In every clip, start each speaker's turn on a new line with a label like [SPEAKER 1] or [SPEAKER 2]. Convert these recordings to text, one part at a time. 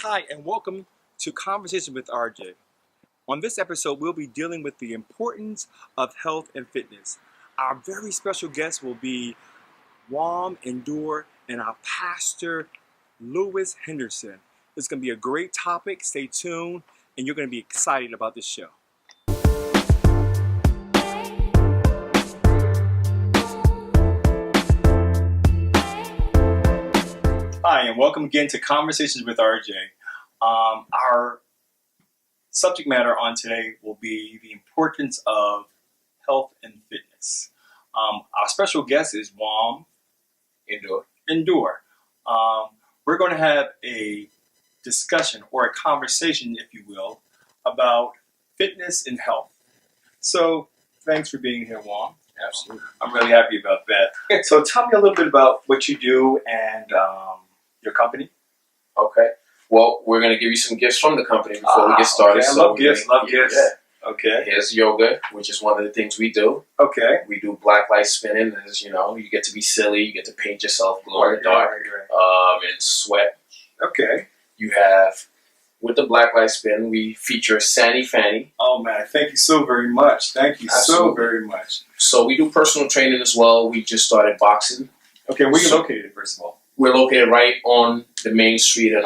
[SPEAKER 1] Hi, and welcome to Conversation with RJ. On this episode, we'll be dealing with the importance of health and fitness. Our very special guest will be Walmbeqan N'Dure and our pastor, Lewis Henderson. It's going to be a great topic. Stay tuned, and you're going to be excited about this show. Hi, and welcome again to Conversations with RJ. Our subject matter on today will be the importance of health and fitness. Our special guest is Walmbeqan N'Dure. We're going to have a discussion or a conversation, if you will, about fitness and health. So, thanks for being here, Walm.
[SPEAKER 2] Absolutely.
[SPEAKER 1] I'm really happy about that. So, tell me a little bit about what you do and your company.
[SPEAKER 2] Okay. Well, we're going to give you some gifts from the company before we get started.
[SPEAKER 1] Okay. I love gifts.
[SPEAKER 2] Yeah.
[SPEAKER 1] Okay.
[SPEAKER 2] Here's yoga, which is one of the things we do.
[SPEAKER 1] Okay.
[SPEAKER 2] We do black light spinning. As you know, you get to be silly. You get to paint yourself glow in the dark and sweat.
[SPEAKER 1] Okay.
[SPEAKER 2] You have, with the black light spin, we feature Sandy Fanny.
[SPEAKER 1] Oh, man. Thank you so very much. Thank you so very much.
[SPEAKER 2] So we do personal training as well. We just started boxing.
[SPEAKER 1] Okay. Where are you located, first of all?
[SPEAKER 2] We're located right on the main street in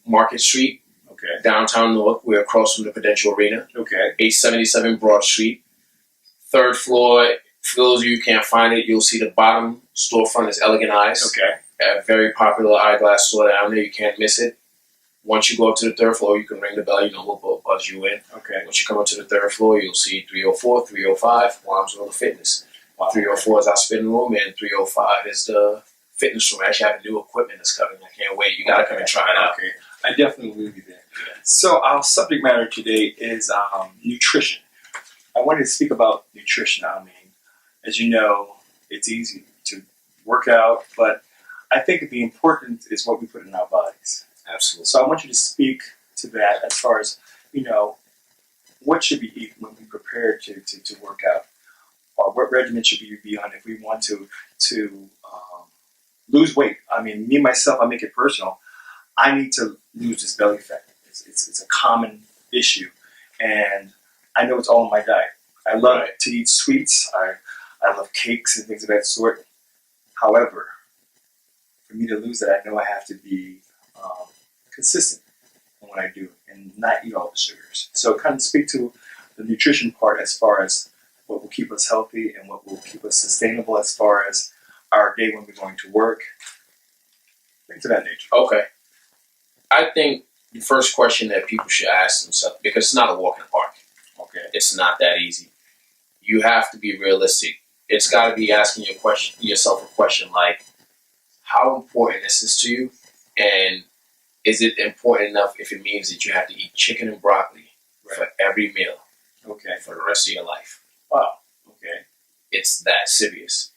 [SPEAKER 2] Market Street.
[SPEAKER 1] Okay.
[SPEAKER 2] Downtown North. We're across from the Prudential Arena.
[SPEAKER 1] Okay.
[SPEAKER 2] 877 Broad Street. Third floor. For those of you who can't find it, you'll see the bottom storefront is Elegant Eyes.
[SPEAKER 1] Okay.
[SPEAKER 2] A very popular eyeglass store down there. You can't miss it. Once you go up to the third floor, you can ring the bell. You know, we'll buzz you in.
[SPEAKER 1] Okay.
[SPEAKER 2] Once you come up to the third floor, you'll see 304, 305, Walm's World of Fitness. 304 is our spinning room, and 305 is the fitness room. I actually have new equipment that's coming. I can't wait. You got to come and try it out.
[SPEAKER 1] Okay. I definitely will be there. Yeah. So our subject matter today is nutrition. I wanted to speak about nutrition. I mean, as you know, it's easy to work out, but I think the importance is what we put in our bodies.
[SPEAKER 2] Absolutely.
[SPEAKER 1] So I want you to speak to that as far as, what should we eat when we prepare to work out? Or what regimen should we be on if we want to lose weight? I mean, me, myself, I make it personal. I need to lose this belly fat. It's a common issue. And I know it's all in my diet. I love to eat sweets. I love cakes and things of that sort. However, for me to lose that, I know I have to be consistent in what I do and not eat all the sugars. So kind of speak to the nutrition part as far as what will keep us healthy and what will keep us sustainable as far as our day when we're going to work. Things of that nature.
[SPEAKER 2] Okay. I think the first question that people should ask themselves, because it's not a walk in the park.
[SPEAKER 1] Okay.
[SPEAKER 2] It's not that easy. You have to be realistic. It's got to be asking yourself a question like, how important is this to you? And is it important enough if it means that you have to eat chicken and broccoli for every meal for the rest of your life?
[SPEAKER 1] Wow. Okay.
[SPEAKER 2] It's that serious.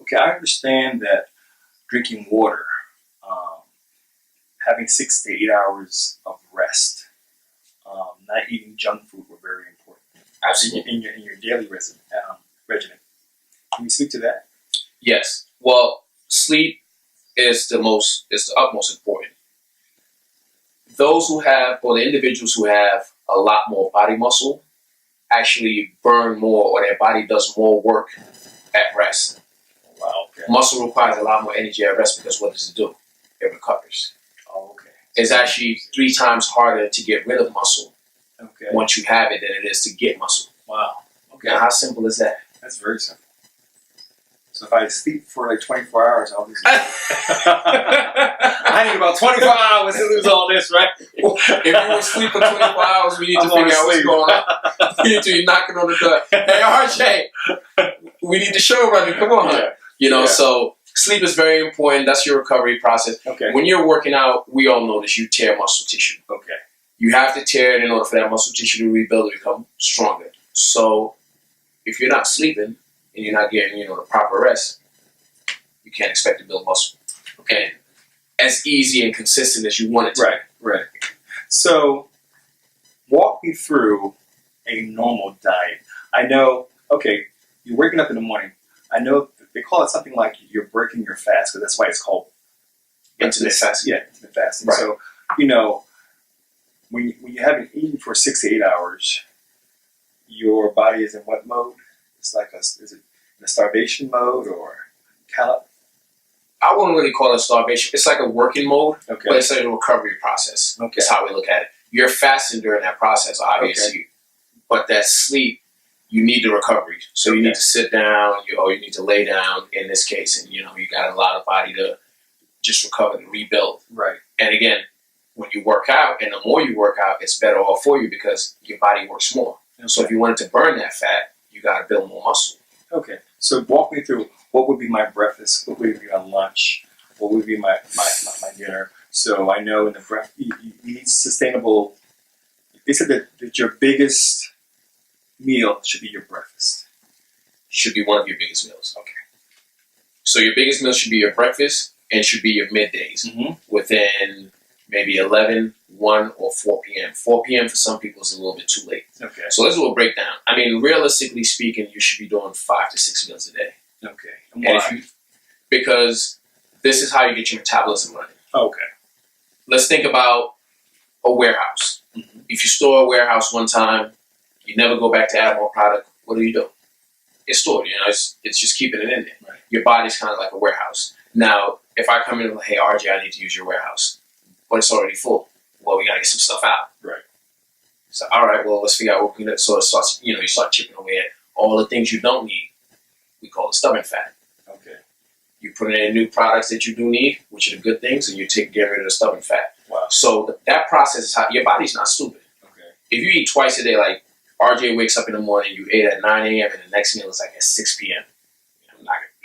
[SPEAKER 1] Okay, I understand that drinking water, having 6 to 8 hours of rest, not eating junk food were very important.
[SPEAKER 2] Absolutely.
[SPEAKER 1] In your daily regimen. Can you speak to that?
[SPEAKER 2] Yes. Well, sleep is the utmost important. Those who have, or the individuals who have a lot more body muscle, actually burn more, or their body does more work at rest.
[SPEAKER 1] Wow. Okay.
[SPEAKER 2] Muscle requires a lot more energy at rest because what does it do? It recovers.
[SPEAKER 1] Oh, okay.
[SPEAKER 2] It's actually 3 times harder to get rid of muscle once you have it than it is to get muscle.
[SPEAKER 1] Wow. Okay.
[SPEAKER 2] Now, how simple is that?
[SPEAKER 1] That's very simple. So if I sleep for like 24 hours, I'll lose I need about 24 hours to lose all this, right?
[SPEAKER 2] If you were asleep for 24 hours, we need to figure out what's going on. We need to be knocking on the door. Hey, RJ, we need the show running. Come on. Yeah. So sleep is very important. That's your recovery process.
[SPEAKER 1] Okay.
[SPEAKER 2] When you're working out, we all know this, you tear muscle tissue.
[SPEAKER 1] Okay.
[SPEAKER 2] You have to tear it in order for that muscle tissue to rebuild and become stronger. So if you're not sleeping and you're not getting, the proper rest, you can't expect to build muscle. And as easy and consistent as you want it to.
[SPEAKER 1] Right. So walk me through a normal diet. I know, you're waking up in the morning. I know they call it something like you're breaking your fast, because that's why it's called
[SPEAKER 2] intermittent fasting.
[SPEAKER 1] Yeah, intermittent fasting.
[SPEAKER 2] Right.
[SPEAKER 1] So, when you haven't eaten for 6 to 8 hours, your body is in what mode? It's like is it in a starvation mode or callous?
[SPEAKER 2] I wouldn't really call it starvation. It's like a working mode,
[SPEAKER 1] Okay.
[SPEAKER 2] but it's like a recovery process.
[SPEAKER 1] Okay.
[SPEAKER 2] That's how we look at it. You're fasting during that process, obviously,
[SPEAKER 1] Okay.
[SPEAKER 2] but that sleep, you need the recovery. So you need to sit down, or you need to lay down in this case, and you got to allow the body to just recover and rebuild.
[SPEAKER 1] Right.
[SPEAKER 2] And again, when you work out, and the more you work out, it's better off for you because your body works more.
[SPEAKER 1] Okay.
[SPEAKER 2] So if you wanted to burn that fat, you got to build more muscle.
[SPEAKER 1] Okay. So walk me through what would be my breakfast, what would be my lunch, what would be my dinner. So I know in the you need sustainable. They said that your biggest meal should be your breakfast.
[SPEAKER 2] Should be one of your biggest meals.
[SPEAKER 1] Okay.
[SPEAKER 2] So your biggest meal should be your breakfast and should be your middays within maybe 11, 1, or 4 p.m. 4 p.m. for some people is a little bit too late.
[SPEAKER 1] Okay.
[SPEAKER 2] So let's do a breakdown. I mean, realistically speaking, you should be doing 5 to 6 meals a day.
[SPEAKER 1] Okay.
[SPEAKER 2] And why? Because this is how you get your metabolism running.
[SPEAKER 1] Okay.
[SPEAKER 2] Let's think about a warehouse.
[SPEAKER 1] Mm-hmm.
[SPEAKER 2] If you store a warehouse one time, you never go back to add more product, what do? It's stored, it's just keeping it in there.
[SPEAKER 1] Right.
[SPEAKER 2] Your body's kind of like a warehouse. Now, if I come in and hey, RJ, I need to use your warehouse, but it's already full. Well, we got to get some stuff out.
[SPEAKER 1] Right.
[SPEAKER 2] So, all right, well, let's figure out what we can do. So it starts, you start chipping away at all the things you don't need. We call it stubborn fat.
[SPEAKER 1] Okay.
[SPEAKER 2] You put in new products that you do need, which are the good things, and you get rid of the stubborn fat.
[SPEAKER 1] Wow.
[SPEAKER 2] So that process is how your body's not stupid.
[SPEAKER 1] Okay.
[SPEAKER 2] If you eat twice a day, like RJ wakes up in the morning, you ate at 9 a.m. and the next meal is like at 6 p.m.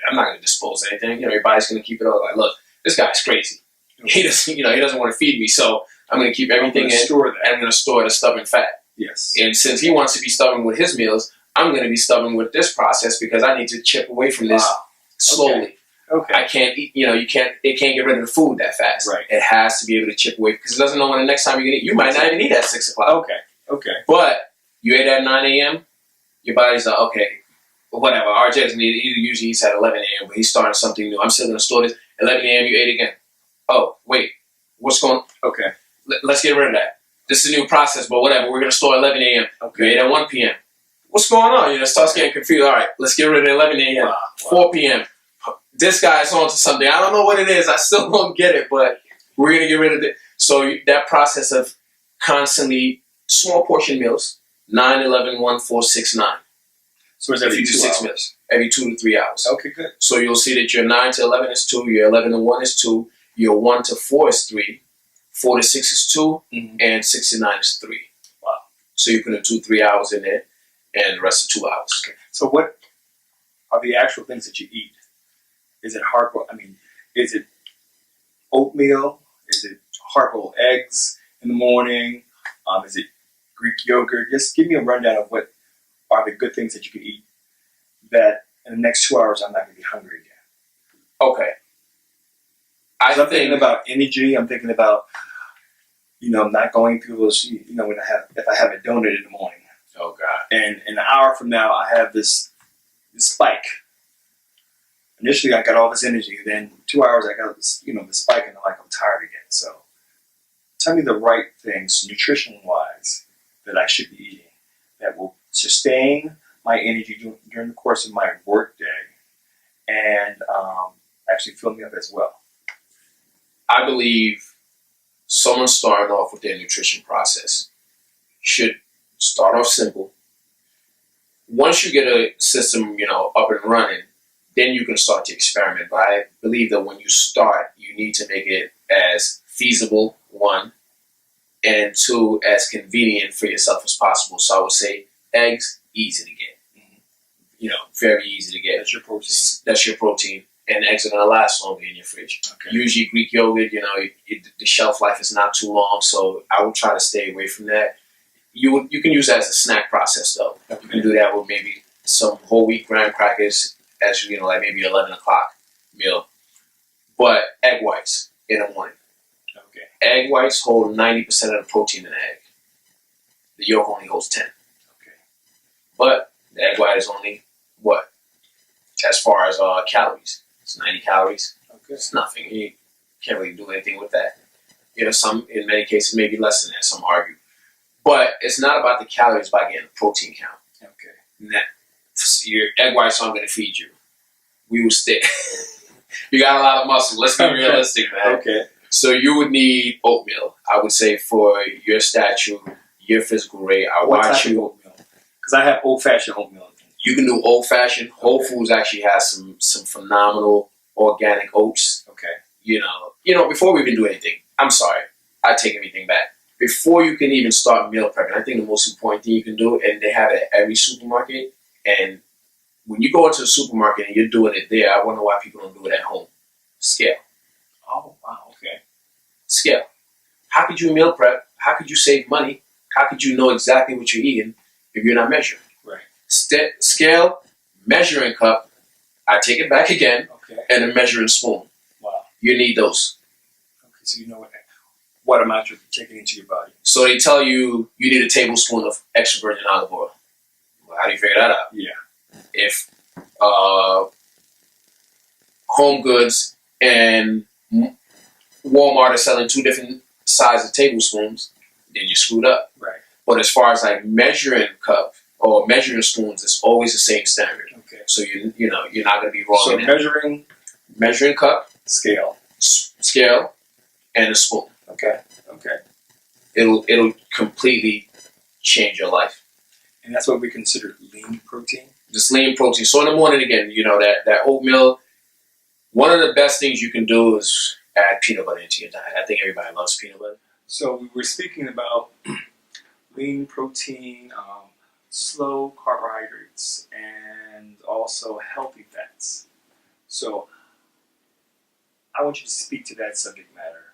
[SPEAKER 2] I'm not going to dispose of anything. Your body's going to keep it all like, look, this guy's crazy.
[SPEAKER 1] Okay.
[SPEAKER 2] He doesn't want to feed me, so I'm going to keep everything in.
[SPEAKER 1] Store that.
[SPEAKER 2] And I'm going to store the stubborn fat.
[SPEAKER 1] Yes.
[SPEAKER 2] And since he wants to be stubborn with his meals, I'm going to be stubborn with this process because I need to chip away from this slowly.
[SPEAKER 1] Okay.
[SPEAKER 2] I can't eat. It can't get rid of the food that fast.
[SPEAKER 1] Right.
[SPEAKER 2] It has to be able to chip away because it doesn't know when the next time you're going to eat. You might not even eat at 6 o'clock.
[SPEAKER 1] Okay. Okay.
[SPEAKER 2] But you ate at 9 a.m., your body's like, okay, whatever. RJ doesn't eat. He usually eats at 11 a.m., but he's starting something new. I'm still going to store this. 11 a.m., you ate again. Oh, wait. What's going on?
[SPEAKER 1] Okay.
[SPEAKER 2] Let's get rid of that. This is a new process, but whatever. We're going to store 11 a.m.
[SPEAKER 1] Okay.
[SPEAKER 2] You ate at 1 p.m. What's going on? It starts getting confused. All right, let's get rid of 11 a.m.
[SPEAKER 1] Wow.
[SPEAKER 2] 4 p.m. This guy's on to something. I don't know what it is. I still don't get it, but we're going to get rid of it. So that process of constantly small portion meals, 9, 11, 1, 4, 6, 9.
[SPEAKER 1] So it's every 2
[SPEAKER 2] 6
[SPEAKER 1] hours.
[SPEAKER 2] meals, every 2 to 3 hours.
[SPEAKER 1] Okay, good.
[SPEAKER 2] So you'll see that your 9 to 11 is 2, your 11 to 1 is 2, your 1 to 4 is 3, 4 to 6 is 2, and 6 to 9 is 3.
[SPEAKER 1] Wow.
[SPEAKER 2] So you put in 2-3 hours in there, and the rest are 2 hours.
[SPEAKER 1] Okay. So what are the actual things that you eat? Is it is it oatmeal? Is it hard-boiled eggs in the morning? Is it Greek yogurt? Just give me a rundown of what are the good things that you can eat that in the next 2 hours I'm not going to be hungry again.
[SPEAKER 2] Okay.
[SPEAKER 1] I'm thinking about energy. I'm thinking about, not going through those, if I have a donut in the morning.
[SPEAKER 2] Oh, God.
[SPEAKER 1] And an hour from now, I have this spike. Initially, I got all this energy. Then 2 hours, I got this, the spike, and I'm tired again. So tell me the right things, nutrition-wise, that I should be eating that will sustain my energy during the course of my work day and actually fill me up as well.
[SPEAKER 2] I believe someone starting off with their nutrition process should start off simple. Once you get a system, up and running, then you can start to experiment. But I believe that when you start, you need to make it as feasible, 1, and 2, as convenient for yourself as possible. So I would say eggs, easy to get. Very easy to get.
[SPEAKER 1] That's your protein.
[SPEAKER 2] That's your protein. And eggs are going to last longer in your fridge. Okay. Usually Greek yogurt, the shelf life is not too long, so I would try to stay away from that. You can use that as a snack process, though. Okay. You can do that with maybe some whole wheat graham crackers as, like maybe 11 o'clock meal. But egg whites in the morning.
[SPEAKER 1] Okay.
[SPEAKER 2] Egg whites hold 90% of the protein in the egg. The yolk only holds 10.
[SPEAKER 1] Okay.
[SPEAKER 2] But the egg white is only, what? As far as calories. It's 90 calories. Okay. It's nothing. You can't really do anything with that. In many cases, maybe less than that. Some argue. But it's not about the calories, by getting the protein count.
[SPEAKER 1] Okay.
[SPEAKER 2] Now, your egg whites aren't going to feed you. We will stick. You got a lot of muscle. Let's be realistic, man.
[SPEAKER 1] Okay.
[SPEAKER 2] So you would need oatmeal. I would say for your stature, your physical rate.
[SPEAKER 1] What type of oatmeal? Because I have old-fashioned oatmeal.
[SPEAKER 2] You can do old-fashioned. Whole Foods actually has some phenomenal organic oats.
[SPEAKER 1] Okay.
[SPEAKER 2] You know, before we even do anything, I'm sorry, I take everything back. Before you can even start meal prepping, I think the most important thing you can do, and they have it at every supermarket, and when you go into the supermarket and you're doing it there, I wonder why people don't do it at home. Scale.
[SPEAKER 1] Oh, wow, okay.
[SPEAKER 2] Scale. How could you meal prep? How could you save money? How could you know exactly what you're eating if you're not measuring?
[SPEAKER 1] Right.
[SPEAKER 2] Scale, measuring cup, I take it back again,
[SPEAKER 1] okay,
[SPEAKER 2] and a measuring spoon.
[SPEAKER 1] Wow.
[SPEAKER 2] You need those.
[SPEAKER 1] Okay, so you know what amount you're taking into your body.
[SPEAKER 2] So they tell you need a tablespoon of extra virgin olive oil. Well, how do you figure that out?
[SPEAKER 1] Yeah.
[SPEAKER 2] If Home Goods and Walmart are selling two different sizes of tablespoons, then you're screwed up.
[SPEAKER 1] Right.
[SPEAKER 2] But as far as like measuring cup or measuring spoons, it's always the same standard.
[SPEAKER 1] Okay.
[SPEAKER 2] So you're not going to be wrong.
[SPEAKER 1] So
[SPEAKER 2] in measuring cup,
[SPEAKER 1] scale,
[SPEAKER 2] and a spoon.
[SPEAKER 1] Okay. Okay.
[SPEAKER 2] It'll completely change your life.
[SPEAKER 1] And that's what we consider lean protein.
[SPEAKER 2] Just lean protein. So in the morning, again, that oatmeal. One of the best things you can do is add peanut butter into your diet. I think everybody loves peanut butter.
[SPEAKER 1] So we were speaking about lean protein, slow carbohydrates, and also healthy fats. So I want you to speak to that subject matter.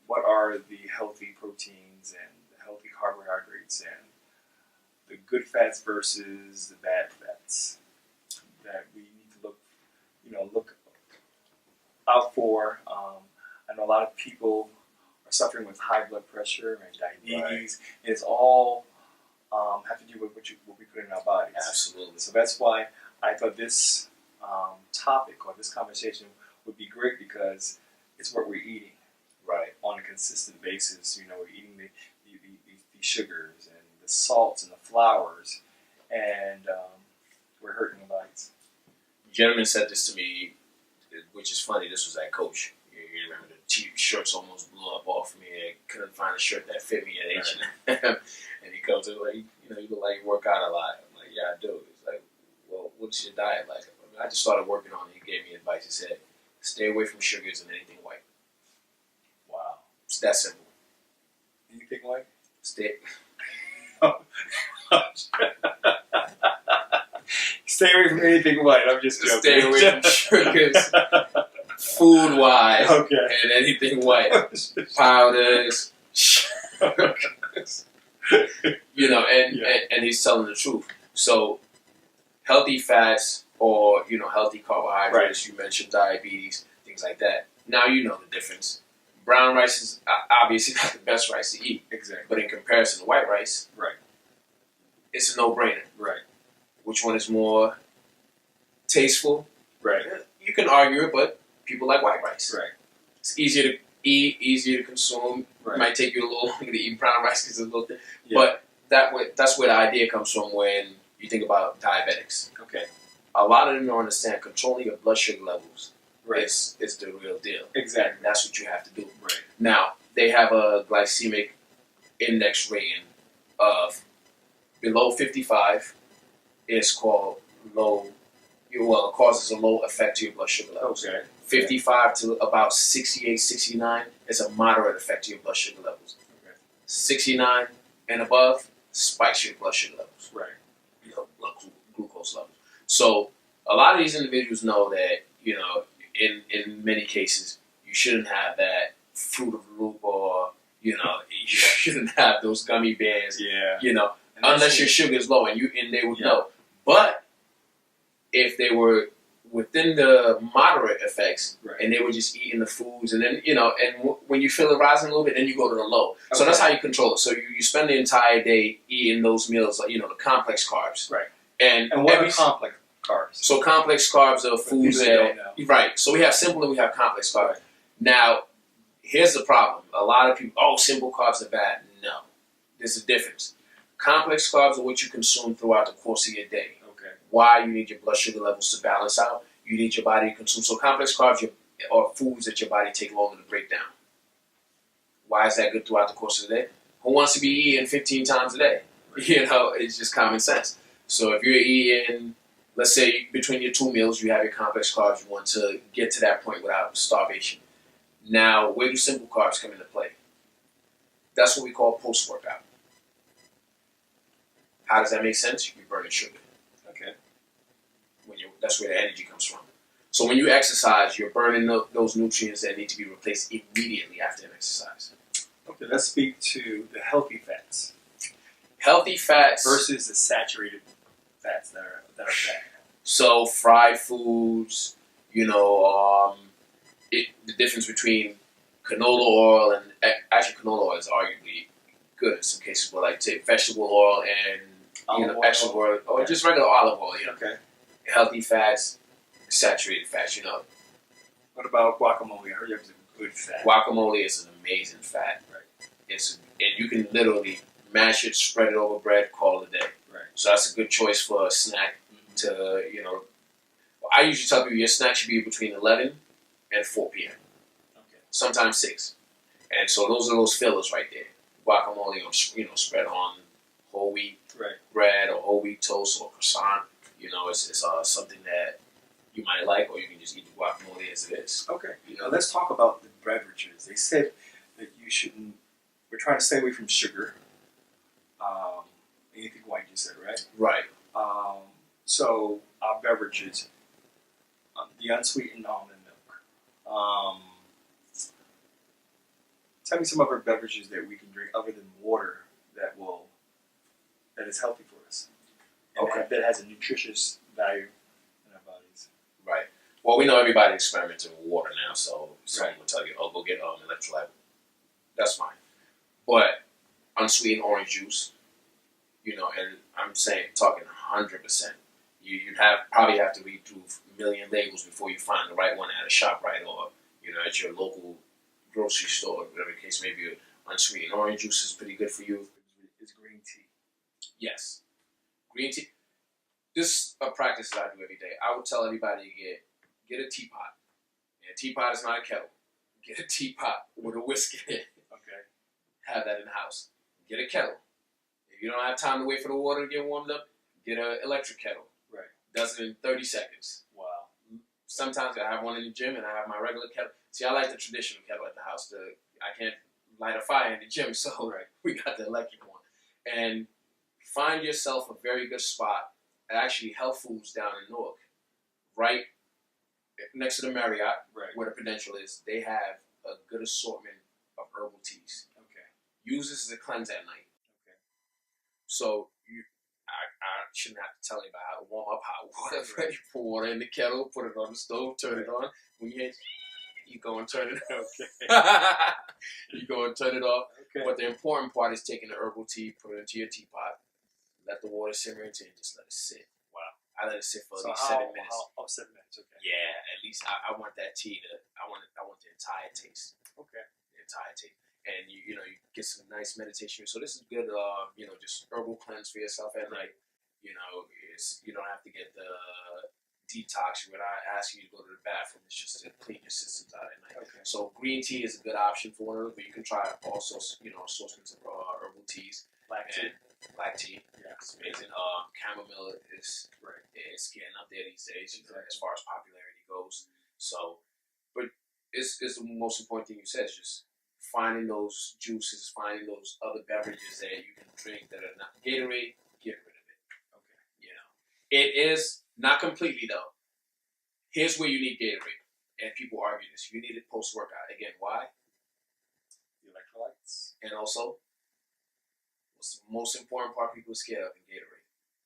[SPEAKER 1] What are the healthy proteins and the healthy carbohydrates and the good fats versus the bad fats that we need to look out for? I know a lot of people are suffering with high blood pressure and diabetes. Right. It's all have to do with what we put in our bodies.
[SPEAKER 2] Absolutely.
[SPEAKER 1] So that's why I thought this topic or this conversation would be great, because it's what we're eating. Right. On a consistent basis. We're eating the sugars and the salts and the flours, and we're hurting the bodies.
[SPEAKER 2] A gentleman said this to me, which is funny. This was at Coach. You remember the shirts almost blew up off me. I couldn't find a shirt that fit me at H&M. And he comes in like, you look like you work out a lot. I'm like, yeah, I do. He's like, well, what's your diet like? I just started working on it. He gave me advice. He said, stay away from sugars and anything white. Wow. It's that simple.
[SPEAKER 1] Anything white?
[SPEAKER 2] Stay.
[SPEAKER 1] Stay away from anything white. I'm just joking.
[SPEAKER 2] Stay away from sugars, food-wise, and anything white. Powders, sugars. And he's telling the truth. So, healthy fats or, healthy carbohydrates, you mentioned diabetes, things like that. Now you know the difference. Brown rice is obviously not the best rice to eat. Exactly. But in comparison to white rice, it's a no-brainer. Right. Which one is more tasteful? Right. You can argue it, but people like white rice. Right. It's easier to eat, easier to consume. Right. It might take you a little longer to eat brown rice because it's a little thin. Yeah. But that's where the idea comes from when you think about diabetics. Okay. A lot of them don't understand controlling your blood sugar levels. Right. Is the real deal. Exactly. And that's what you have to do. Right. Now, they have a glycemic index rating of below 55 is called low. It causes a low effect to your blood sugar levels. Okay. 55 to about 68, 69 is a moderate effect to your blood sugar levels. Okay. 69 and above spikes your blood sugar levels. Right. Blood glucose levels. So a lot of these individuals know that, in many cases, you shouldn't have that Fruit of the Loop or, you shouldn't have those gummy bears. Yeah. Unless your sugar is low, and they would know. But if they were within the moderate effects, and they were just eating the foods, and then when you feel it rising a little bit, then you go to the low. Okay. So that's how you control it. So you spend the entire day eating those meals, like the complex carbs. Right. And
[SPEAKER 1] what are complex carbs?
[SPEAKER 2] So complex carbs are foods that So we have simple and we have complex carbs. Right. Now, here's the problem. A lot of people, simple carbs are bad. No. there's a difference. Complex carbs are what you consume throughout the course of your day.
[SPEAKER 1] Okay.
[SPEAKER 2] Why? You need your blood sugar levels to balance out. You need your body to consume. So complex carbs are foods that your body take longer to break down. Why is that good throughout the course of the day? Who wants to be eating 15 times a day? You know, it's just common sense. So if you're eating, let's say between your 2 meals, you have your complex carbs. You want to get to that point without starvation. Now, where do simple carbs come into play? That's what we call post-workout. How does that make sense? You're burning sugar.
[SPEAKER 1] Okay.
[SPEAKER 2] That's where the energy comes from. So when you exercise, you're burning those nutrients that need to be replaced immediately after an exercise.
[SPEAKER 1] Okay, let's speak to the healthy fats.
[SPEAKER 2] Healthy fats
[SPEAKER 1] versus the saturated fats that are bad.
[SPEAKER 2] So fried foods, you know, the difference between canola oil and actually canola oil is arguably good in some cases, but like take vegetable oil and vegetable oil or just regular olive oil. You know,
[SPEAKER 1] okay.
[SPEAKER 2] Healthy fats, saturated fats. You know.
[SPEAKER 1] What about guacamole? I heard it was a good fat.
[SPEAKER 2] Guacamole is an amazing fat.
[SPEAKER 1] Right.
[SPEAKER 2] And you can literally mash it, spread it over bread, call it a day.
[SPEAKER 1] Right.
[SPEAKER 2] So that's a good choice for a snack. To I usually tell people your snack should be between 11 and 4 p.m.
[SPEAKER 1] Okay.
[SPEAKER 2] Sometimes 6. And so those are those fillers right there. Guacamole, spread on whole wheat bread or whole wheat toast or croissant. It's something that you might like, or you can just eat the guacamole as it is.
[SPEAKER 1] Okay. Let's talk about the beverages. They said that you shouldn't. We're trying to stay away from sugar. Anything white, you said, right?
[SPEAKER 2] Right.
[SPEAKER 1] So our beverages, the unsweetened almond milk. Tell me some other beverages that we can drink other than water that is healthy for us. And that has a nutritious value in our bodies.
[SPEAKER 2] Right. Well, we know everybody experimenting with water now, so someone will tell you, "Oh, go get electrolyte." That's fine. But unsweetened orange juice, and I'm talking 100%. You'd probably have to read through a million labels before you find the right one at a shop, right? Or at your local grocery store, whatever the case may be. Unsweetened orange juice is pretty good for you.
[SPEAKER 1] It's green tea.
[SPEAKER 2] Yes, green tea. This is a practice that I do every day. I would tell everybody to get a teapot. And a teapot is not a kettle. Get a teapot with a whisk in it.
[SPEAKER 1] Okay.
[SPEAKER 2] Have that in the house. Get a kettle. If you don't have time to wait for the water to get warmed up, get an electric kettle.
[SPEAKER 1] Right.
[SPEAKER 2] Does it in 30 seconds.
[SPEAKER 1] Wow.
[SPEAKER 2] Sometimes I have one in the gym and I have my regular kettle. See, I like the traditional kettle at the house. I can't light a fire in the gym, so we got the electric one. And find yourself a very good spot. Actually, Health Foods down in Newark, right next to the Marriott, where the Prudential is, they have a good assortment of herbal teas.
[SPEAKER 1] Okay.
[SPEAKER 2] Use this as a cleanse at night.
[SPEAKER 1] Okay.
[SPEAKER 2] So I shouldn't have to tell you about how to warm up hot water. Right? You pour water in the kettle, put it on the stove, turn it on. When you go and turn it off. Okay. You go and turn it off. Okay. But the important part is taking the herbal tea, put it into your teapot, let the water simmer into it, and just let it sit. Wow. I let it sit for at least 7 minutes.
[SPEAKER 1] 7 minutes, okay.
[SPEAKER 2] Yeah, at least I want that tea I want the entire taste. Okay. The entire taste. And you get some nice meditation. So this is good, just herbal cleanse for yourself at night. You don't have to get the detox. We're not asking you to go to the bathroom. It's just to clean your systems out at night. Okay. So green tea is a good option for one of those, but you can try also, assortments of herbal teas. Black tea. Yeah, it's amazing. Chamomile is getting up there these days, as far as popularity goes. So, but it's the most important thing you said is just finding those juices, finding those other beverages that you can drink that are not Gatorade. Get rid of it. Okay. It is not completely though. Here's where you need Gatorade, and people argue this. You need it post-workout. Again, why?
[SPEAKER 1] The electrolytes.
[SPEAKER 2] And also, what's the most important part people are scared of in Gatorade?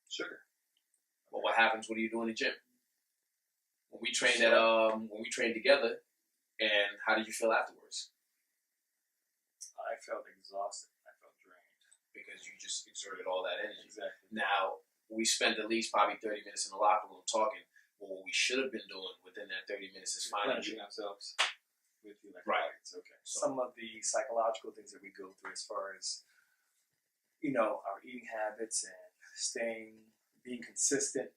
[SPEAKER 2] Sugar. But what happens? What do you do in the gym? When we trained together, and how did you feel afterwards?
[SPEAKER 1] I felt exhausted. I felt drained
[SPEAKER 2] because you just exerted all that energy.
[SPEAKER 1] Exactly.
[SPEAKER 2] Now we spent at least probably 30 minutes in the locker room talking. Well, what we should have been doing within that 30 minutes is finding
[SPEAKER 1] ourselves with the electrolytes. Right. Okay. So some of the psychological things that we go through as far as our eating habits and being consistent,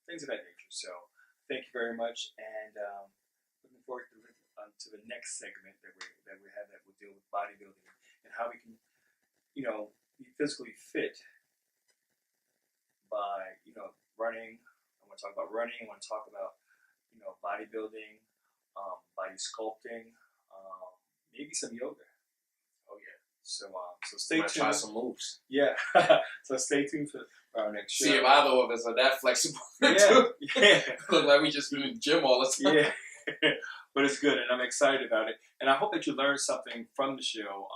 [SPEAKER 1] things of that nature. So thank you very much, and looking forward to the next segment that we have that will deal with bodybuilding and how we can, be physically fit by, running. I want to talk about running. I want to talk about, bodybuilding, body sculpting, maybe some yoga.
[SPEAKER 2] Oh yeah.
[SPEAKER 1] So stay tuned.
[SPEAKER 2] Try some moves.
[SPEAKER 1] Yeah. So stay tuned for our next show.
[SPEAKER 2] See if either of us are that flexible.
[SPEAKER 1] Yeah.
[SPEAKER 2] Look like we just been in the gym all the time.
[SPEAKER 1] Yeah. But it's good, and I'm excited about it. And I hope that you learned something from the show,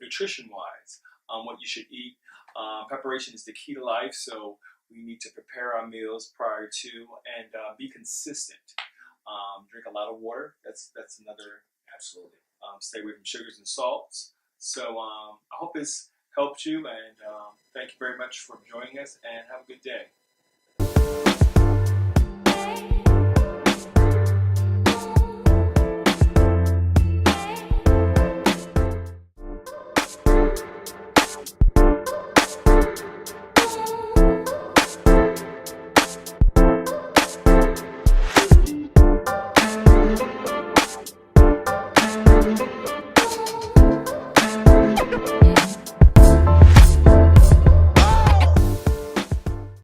[SPEAKER 1] nutrition-wise, what you should eat. Preparation is the key to life, so we need to prepare our meals prior to and be consistent. Drink a lot of water. That's another.
[SPEAKER 2] Absolutely.
[SPEAKER 1] Stay away from sugars and salts. So I hope this helped you, and thank you very much for joining us, and have a good day.